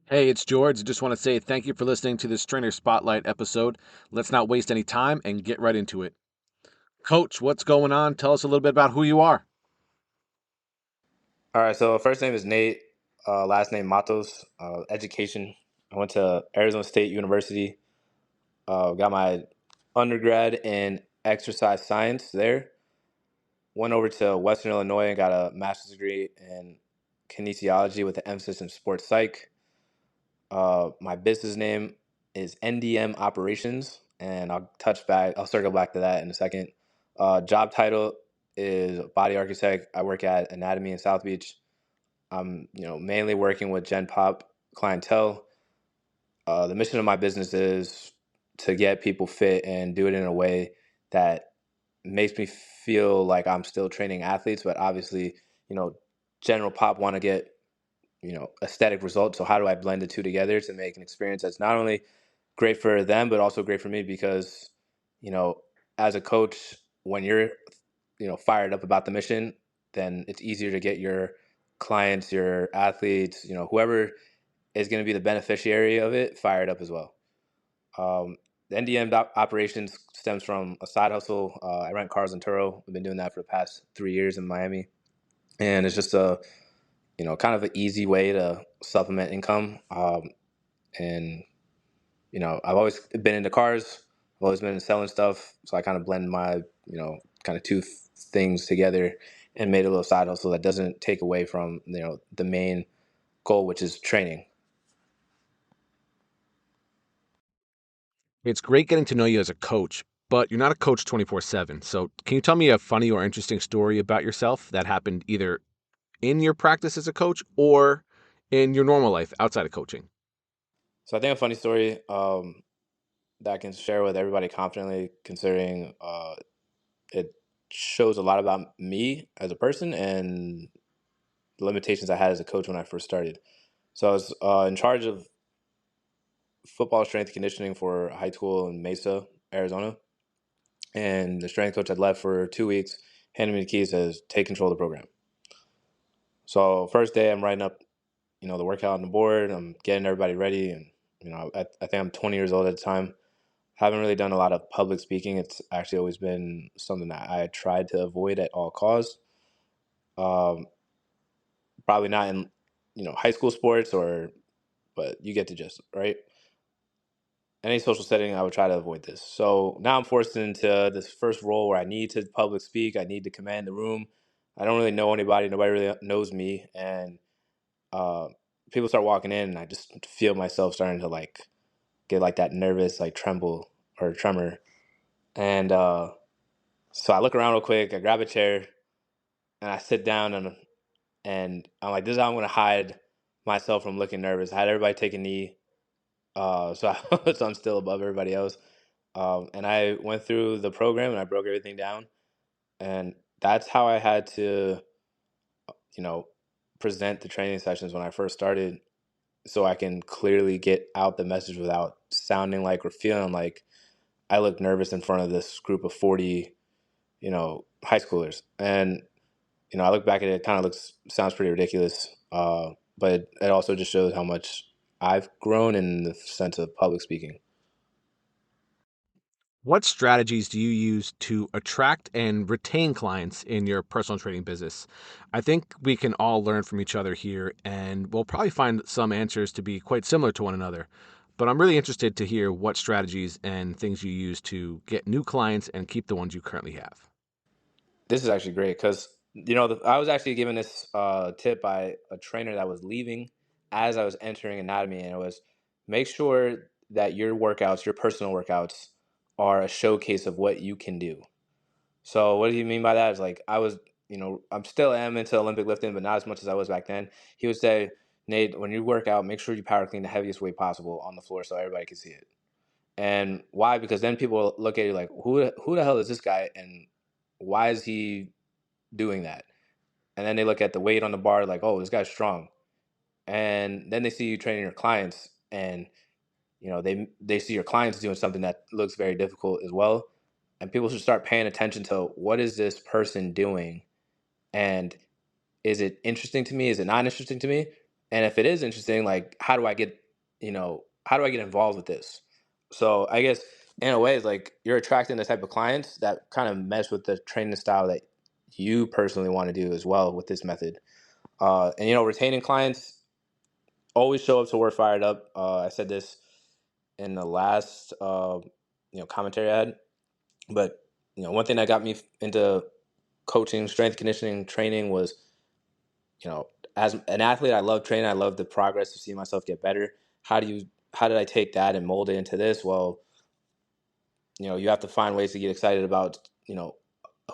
Hey, it's George. I just want to say thank you for listening to this Trainer Spotlight episode. Let's not waste any time and get right into it. Coach, what's going on? Tell us a little bit about who you are. All right, so first name is Nate, last name Matos. Education. I went to Arizona State University. Got my undergrad in exercise science there. Went over to Western Illinois and got a master's degree in kinesiology with an emphasis in sports psych. My business name is NDM Operations, and I'll circle back to that in a second. Job title is body architect. I work at Anatomy in South Beach. I'm, mainly working with Gen Pop clientele. The mission of my business is to get people fit and do it in a way that makes me feel like I'm still training athletes, but obviously, you know, general pop want to get, aesthetic results. So how do I blend the two together to make an experience that's not only great for them, but also great for me because, you know, as a coach, when you're, fired up about the mission, then it's easier to get your clients, your athletes, whoever is going to be the beneficiary of it fired up as well. Um, the NDM operations stems from a side hustle. I rent cars in Turo. I've been doing that for the past 3 years in Miami, and it's just a kind of an easy way to supplement income. And I've always been into cars. I've always been into selling stuff, so I kind of blend my kind of two things together and made a little side hustle that doesn't take away from the main goal, which is training. It's great getting to know you as a coach, but you're not a coach 24/7. So, can you tell me a funny or interesting story about yourself that happened either in your practice as a coach or in your normal life outside of coaching? So I think a funny story that I can share with everybody confidently, considering it shows a lot about me as a person and the limitations I had as a coach when I first started. So I was in charge of football strength conditioning for high school in Mesa, Arizona, and the strength coach had left for 2 weeks, handed me the keys, says take control of the program. So first day, I'm writing up, the workout on the board. I'm getting everybody ready, and I think I'm 20 years old at the time. Haven't really done a lot of public speaking. It's actually always been something that I tried to avoid at all costs. Um, Probably not in high school sports but you get the gist, right? Any social setting, I would try to avoid this. So now I'm forced into this first role where I need to public speak. I need to command the room. I don't really know anybody. Nobody really knows me, and uh, people start walking in, and I just feel myself starting to get that nervous tremble or tremor. And so I look around real quick. I grab a chair and I sit down, and I'm like, this is how I'm gonna hide myself from looking nervous. I had everybody take a knee, so I'm still above everybody else. And I went through the program and I broke everything down, and that's how I had to, you know, present the training sessions when I first started, so I can clearly get out the message without sounding like or feeling like I look nervous in front of this group of 40, high schoolers. And I look back at it, it kind of sounds pretty ridiculous, but it also just shows how much I've grown in the sense of public speaking. What strategies do you use to attract and retain clients in your personal training business? I think we can all learn from each other here, and we'll probably find some answers to be quite similar to one another. But I'm really interested to hear what strategies and things you use to get new clients and keep the ones you currently have. This is actually great because I was actually given this tip by a trainer that was leaving as I was entering anatomy, and it was make sure that your workouts, your personal workouts, are a showcase of what you can do. So what do you mean by that? Is like I was, I'm still am into Olympic lifting, but not as much as I was back then. He would say, Nate, when you work out, make sure you power clean the heaviest weight possible on the floor so everybody can see it. And why? Because then people look at you like, who the hell is this guy, and why is he doing that? And then they look at the weight on the bar like, oh, this guy's strong. And then they see you training your clients, and they see your clients doing something that looks very difficult as well. And people should start paying attention to what is this person doing, and is it interesting to me? Is it not interesting to me? And if it is interesting, like how do I get involved with this? So I guess in a way, it's like you're attracting the type of clients that kind of mesh with the training style that you personally want to do as well with this method. And retaining clients, always show up to work fired up. I said this in the last commentary I had, but one thing that got me into coaching, strength conditioning, training was, as an athlete, I love training. I love the progress of seeing myself get better. How did I take that and mold it into this? Well, you have to find ways to get excited about,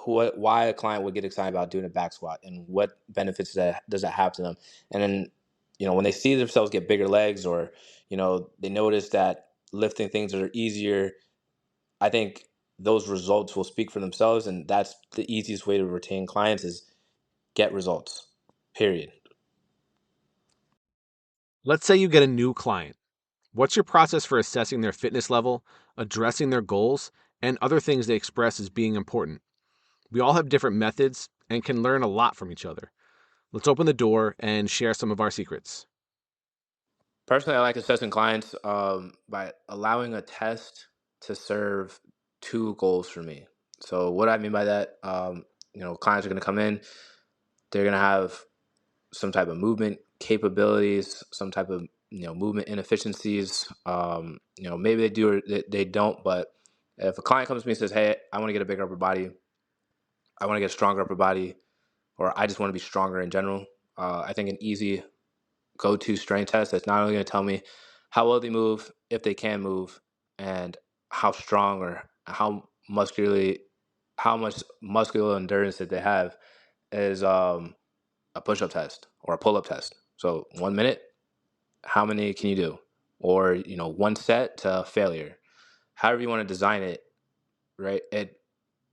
why a client would get excited about doing a back squat and what benefits does that have to them. And then, when they see themselves get bigger legs, or, they notice that lifting things are easier, I think those results will speak for themselves. And that's the easiest way to retain clients, is get results, period. Let's say you get a new client. What's your process for assessing their fitness level, addressing their goals, and other things they express as being important? We all have different methods and can learn a lot from each other. Let's open the door and share some of our secrets. Personally, I like assessing clients by allowing a test to serve two goals for me. So what I mean by that, clients are going to come in, they're going to have some type of movement capabilities, some type of movement inefficiencies. Maybe they do or they don't, but if a client comes to me and says, "Hey, I want to get a bigger upper body, I want to get a stronger upper body, or I just want to be stronger in general," I think an easy go-to strength test that's not only going to tell me how well they move, if they can move, and how strong or how much muscular endurance that they have, is a push-up test or a pull-up test. So 1 minute, how many can you do? Or, one set to failure. However you want to design it, right? It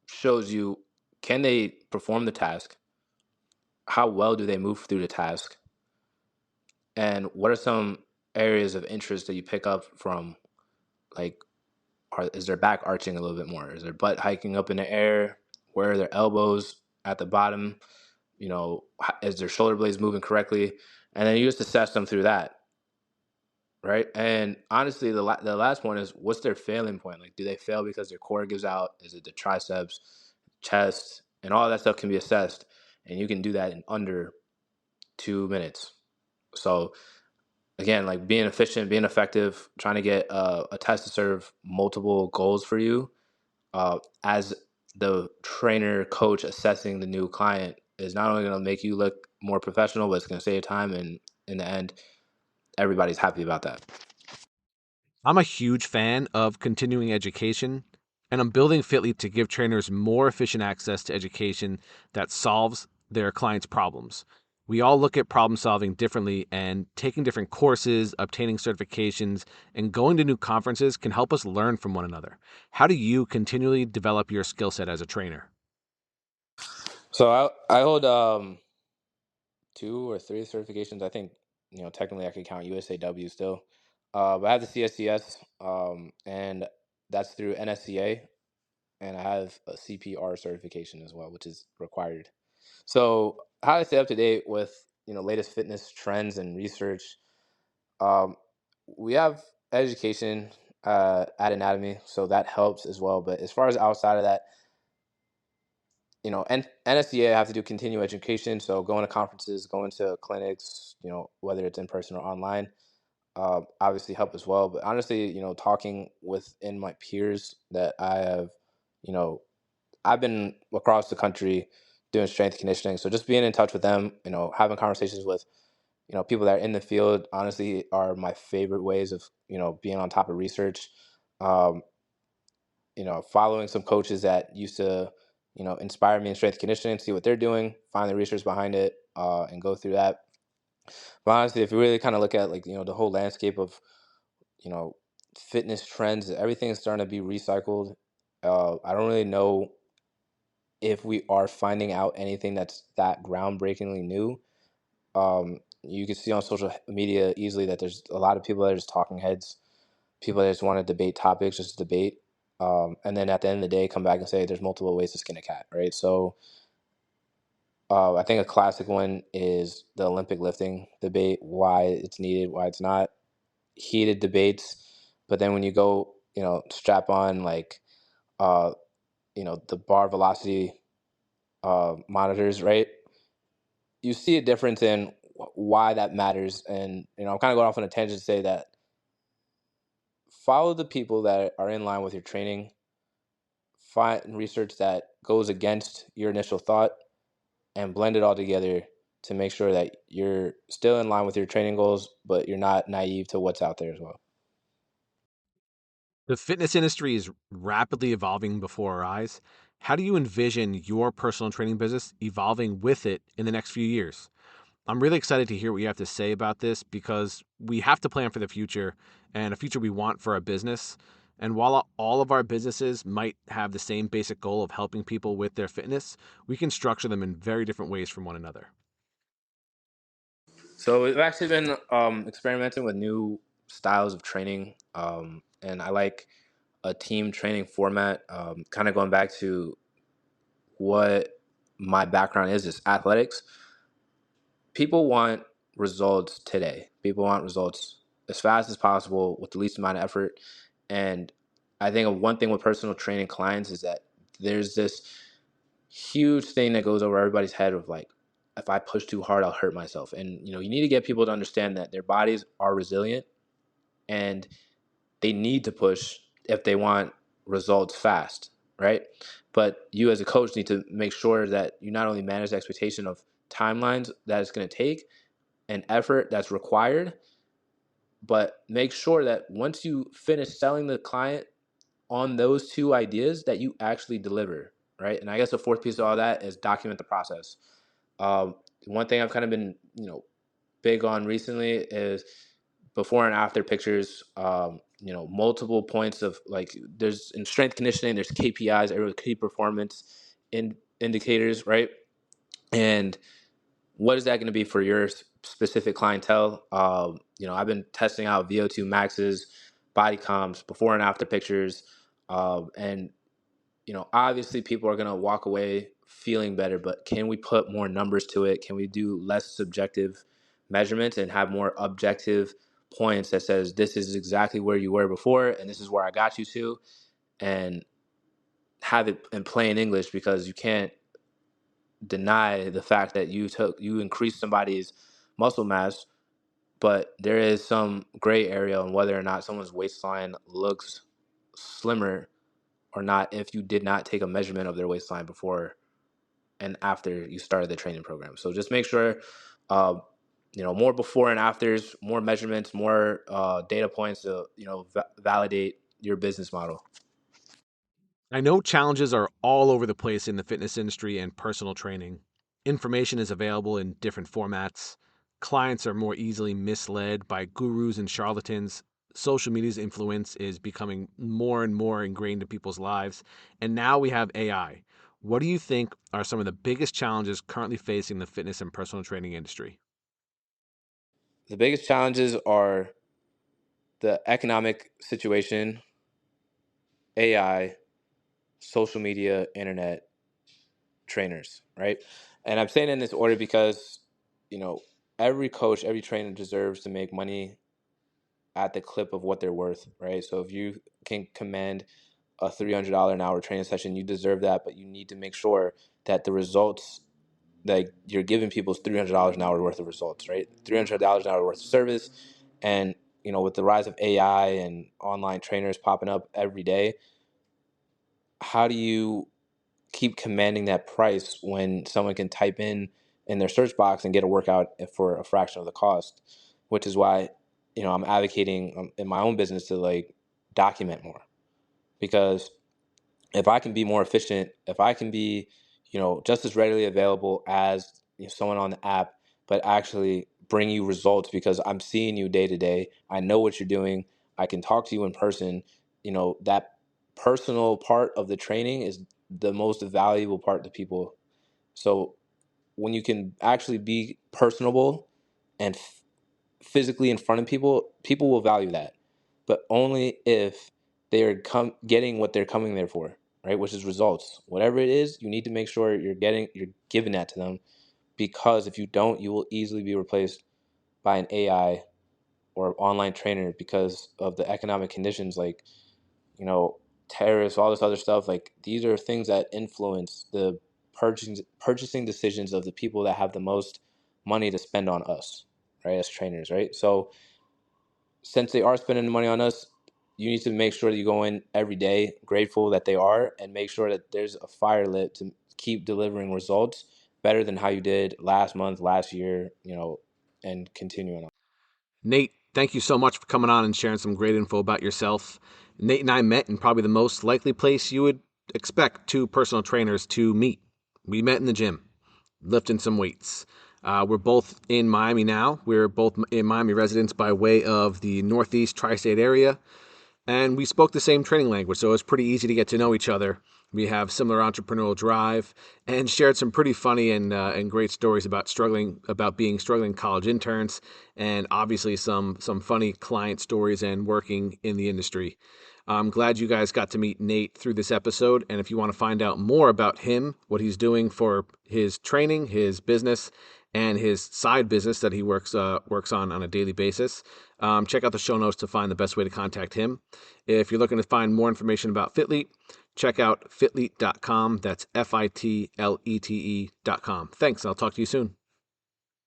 shows you, can they perform the task? How well do they move through the task? And what are some areas of interest that you pick up from, like, is their back arching a little bit more? Is their butt hiking up in the air? Where are their elbows at the bottom? Is their shoulder blades moving correctly? And then you just assess them through that, right? And honestly, the last one is, what's their failing point? Like, do they fail because their core gives out? Is it the triceps, chest, and all that stuff can be assessed, and you can do that in under 2 minutes. So again, like, being efficient, being effective, trying to get a test to serve multiple goals for you, as the trainer coach assessing the new client, is not only going to make you look more professional, but it's going to save time, and in the end, everybody's happy about that. I'm a huge fan of continuing education, and I'm building FITLETE to give trainers more efficient access to education that solves their clients' problems. We all look at problem solving differently, and taking different courses, obtaining certifications, and going to new conferences can help us learn from one another. How do you continually develop your skill set as a trainer? So I hold 2 or 3 certifications. I think technically I could count USAW still, but I have the CSCS, and that's through NSCA, and I have a CPR certification as well, which is required. So how I stay up to date with latest fitness trends and research. Um, we have education at Anatomy, so that helps as well. But as far as outside of that, NSCA, I have to do continuing education, so going to conferences, going to clinics, whether it's in person or online, obviously help as well. But honestly, talking within my peers that I have, you know, I've been across the country doing strength conditioning, so just being in touch with them, having conversations with, people that are in the field, honestly, are my favorite ways of, being on top of research. Um, Following some coaches that used to, inspire me in strength conditioning, see what they're doing, find the research behind it, and go through that. But honestly, if you really kind of look at, like, the whole landscape of, you know, fitness trends, everything is starting to be recycled. I don't really know if we are finding out anything that's that groundbreakingly new. You can see on social media easily that there's a lot of people that are just talking heads, people that just want to debate topics, just debate. And then at the end of the day, come back and say there's multiple ways to skin a cat, right? So I think a classic one is the Olympic lifting debate, why it's needed, why it's not. Heated debates. But then when you go, strap on like, uh, the bar velocity monitors, right? You see a difference in why that matters. And, I'm kind of going off on a tangent to say that follow the people that are in line with your training, find research that goes against your initial thought, and blend it all together to make sure that you're still in line with your training goals, but you're not naive to what's out there as well. The fitness industry is rapidly evolving before our eyes. How do you envision your personal training business evolving with it in the next few years? I'm really excited to hear what you have to say about this because we have to plan for the future and a future we want for our business. And while all of our businesses might have the same basic goal of helping people with their fitness, we can structure them in very different ways from one another. So we've actually been experimenting with new styles of training, and I like a team training format. Kind of going back to what my background is athletics. People want results today. People want results as fast as possible with the least amount of effort. And I think one thing with personal training clients is that there's this huge thing that goes over everybody's head of like, if I push too hard, I'll hurt myself. And you need to get people to understand that their bodies are resilient and they need to push if they want results fast, right? But you as a coach need to make sure that you not only manage the expectation of timelines that it's going to take and effort that's required, but make sure that once you finish selling the client on those two ideas that you actually deliver, right? And I guess the fourth piece of all that is document the process. One thing I've kind of been, big on recently is before and after pictures. Multiple points of like there's in strength conditioning, there's KPIs, key performance indicators, right? And what is that going to be for your specific clientele? I've been testing out VO2 maxes, body comps, before and after pictures, and obviously people are going to walk away feeling better, but can we put more numbers to it? Can we do less subjective measurements and have more objective points that says this is exactly where you were before and this is where I got you to, and have it in plain English, because you can't deny the fact that you increased somebody's muscle mass, but there is some gray area on whether or not someone's waistline looks slimmer or not if you did not take a measurement of their waistline before and after you started the training program. So just make sure, more before and afters, more measurements, more data points to validate your business model. I know challenges are all over the place in the fitness industry and personal training. Information is available in different formats. Clients are more easily misled by gurus and charlatans. Social media's influence is becoming more and more ingrained in people's lives. And now we have AI. What do you think are some of the biggest challenges currently facing the fitness and personal training industry? The biggest challenges are the economic situation, AI, social media, internet, trainers, right? And I'm saying in this order because, you know, every coach, every trainer deserves to make money at the clip of what they're worth, right? So if you can command a $300 an hour training session, you deserve that, but you need to make sure that the results that you're giving people is $300 an hour worth of results, right? $300 an hour worth of service. And, with the rise of AI and online trainers popping up every day, how do you keep commanding that price when someone can type in their search box and get a workout for a fraction of the cost? Which is why, I'm advocating in my own business to like document more, because if I can be more efficient, if I can be, just as readily available as someone on the app, but actually bring you results because I'm seeing you day to day, I know what you're doing, I can talk to you in person, that personal part of the training is the most valuable part to people. So when you can actually be personable and physically in front of people, people will value that, but only if they are getting what they're coming there for, right? Which is results. Whatever it is, you need to make sure you're giving that to them, because if you don't, you will easily be replaced by an AI or online trainer because of the economic conditions, like, tariffs, all this other stuff. Like, these are things that influence the purchasing decisions of the people that have the most money to spend on us, right, as trainers, right? So since they are spending the money on us, you need to make sure that you go in every day grateful that they are, and make sure that there's a fire lit to keep delivering results better than how you did last month, last year, and continuing on. Nate, thank you so much for coming on and sharing some great info about yourself. Nate and I met in probably the most likely place you would expect two personal trainers to meet. We met in the gym, lifting some weights. We're both in Miami now. We're both in Miami residents by way of the Northeast tri-state area, and we spoke the same training language, so it was pretty easy to get to know each other. We have similar entrepreneurial drive and shared some pretty funny and great stories about being struggling college interns, and obviously some funny client stories and working in the industry. I'm glad you guys got to meet Nate through this episode, and if you want to find out more about him, what he's doing for his training, his business, and his side business that he works on a daily basis, check out the show notes to find the best way to contact him. If you're looking to find more information about FITLETE, check out fitlete.com. That's FITLETE.com. Thanks. I'll talk to you soon.